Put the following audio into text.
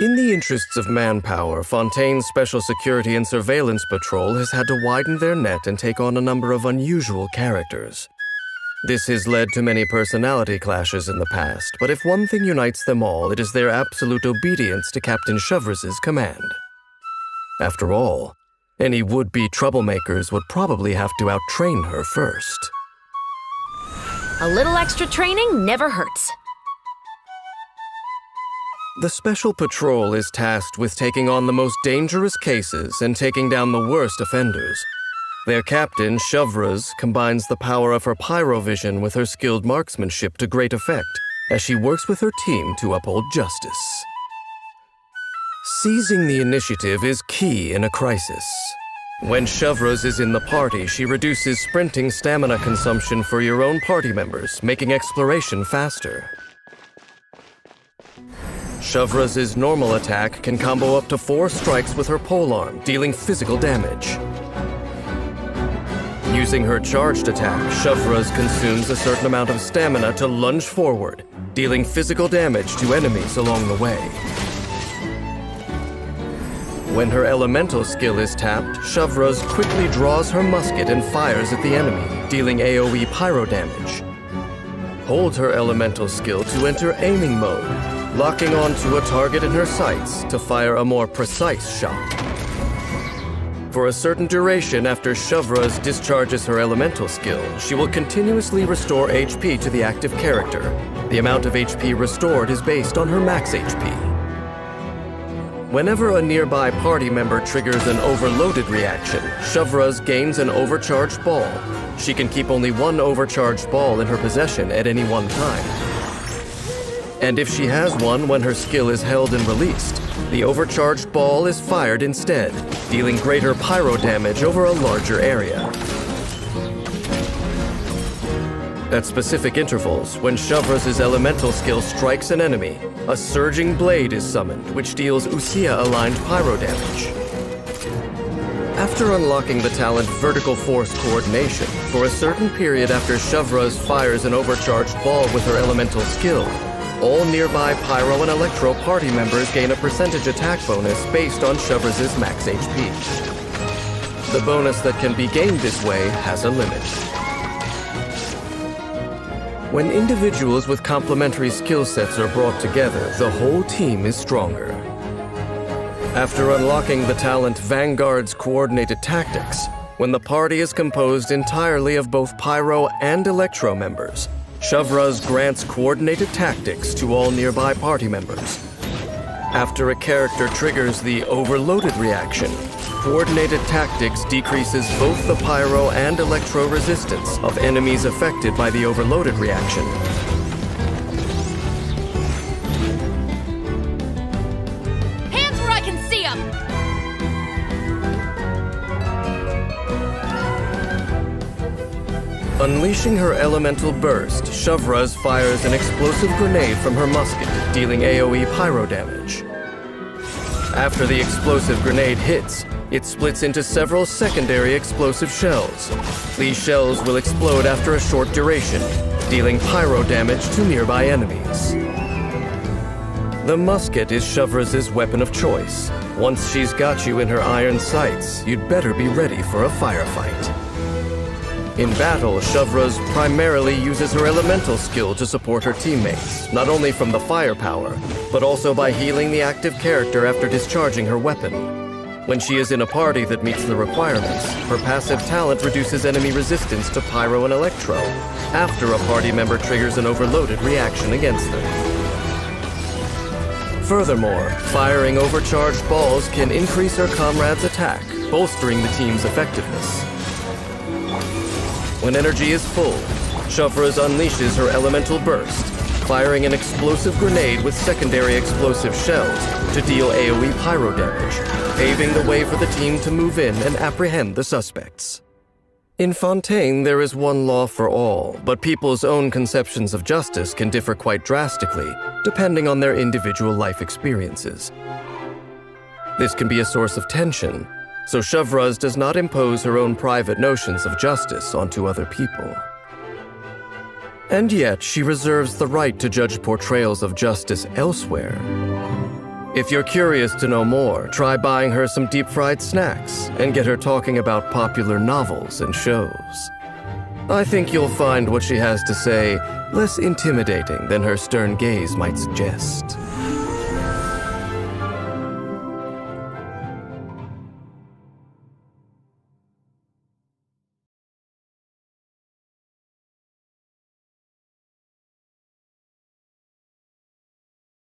In the interests of manpower, Fontaine's Special Security and Surveillance Patrol has had to widen their net and take on a number of unusual characters. This has led to many personality clashes in the past, but if one thing unites them all, it is their absolute obedience to Captain Chevreuse's command. After all, any would-be troublemakers would probably have to out-train her first. A little extra training never hurts. The Special Patrol is tasked with taking on the most dangerous cases and taking down the worst offenders. Their captain, Chevreuse, combines the power of her Pyro vision with her skilled marksmanship to great effect as she works with her team to uphold justice. Seizing the initiative is key in a crisis. When Chevreuse is in the party, she reduces sprinting stamina consumption for your own party members, making exploration faster. Chevreuse's normal attack can combo up to 4 strikes with her polearm, dealing physical damage. Using her charged attack, Chevreuse consumes a certain amount of stamina to lunge forward, dealing physical damage to enemies along the way. When her elemental skill is tapped, Chevreuse quickly draws her musket and fires at the enemy, dealing AoE pyro damage. Hold her elemental skill to enter aiming mode, locking onto a target in her sights to fire a more precise shot. For a certain duration after Chevreuse discharges her elemental skill, she will continuously restore HP to the active character. The amount of HP restored is based on her max HP. Whenever a nearby party member triggers an overloaded reaction, Chevreuse gains an overcharged ball. She can keep only 1 overcharged ball in her possession at any one time. And if she has one when her skill is held and released, the overcharged ball is fired instead, dealing greater pyro damage over a larger area. At specific intervals, when Chevreuse's elemental skill strikes an enemy, a surging blade is summoned, which deals Usia-aligned pyro damage. After unlocking the talent Vertical Force Coordination, for a certain period after Chevreuse fires an overcharged ball with her elemental skill, all nearby Pyro and Electro party members gain a percentage attack bonus based on Chevreuse's max HP. The bonus that can be gained this way has a limit. When individuals with complementary skill sets are brought together, the whole team is stronger. After unlocking the talent Vanguard's Coordinated Tactics, when the party is composed entirely of both Pyro and Electro members, Chevreuse grants Coordinated Tactics to all nearby party members. After a character triggers the Overloaded reaction, Coordinated Tactics decreases both the Pyro and Electro resistance of enemies affected by the Overloaded reaction. Hands where I can see them! Unleashing her elemental burst, Chevreuse fires an explosive grenade from her musket, dealing AoE pyro damage. After the explosive grenade hits, it splits into several secondary explosive shells. These shells will explode after a short duration, dealing pyro damage to nearby enemies. The musket is Chevreuse's weapon of choice. Once she's got you in her iron sights, you'd better be ready for a firefight. In battle, Chevreuse primarily uses her elemental skill to support her teammates, not only from the firepower, but also by healing the active character after discharging her weapon. When she is in a party that meets the requirements, her passive talent reduces enemy resistance to Pyro and Electro, after a party member triggers an overloaded reaction against them. Furthermore, firing overcharged balls can increase her comrade's attack, bolstering the team's effectiveness. When energy is full, Chevreuse unleashes her elemental burst, firing an explosive grenade with secondary explosive shells to deal AoE pyro damage, paving the way for the team to move in and apprehend the suspects. In Fontaine, there is one law for all, but people's own conceptions of justice can differ quite drastically, depending on their individual life experiences. This can be a source of tension, so Chevreuse does not impose her own private notions of justice onto other people. And yet, she reserves the right to judge portrayals of justice elsewhere. If you're curious to know more, try buying her some deep-fried snacks and get her talking about popular novels and shows. I think you'll find what she has to say less intimidating than her stern gaze might suggest.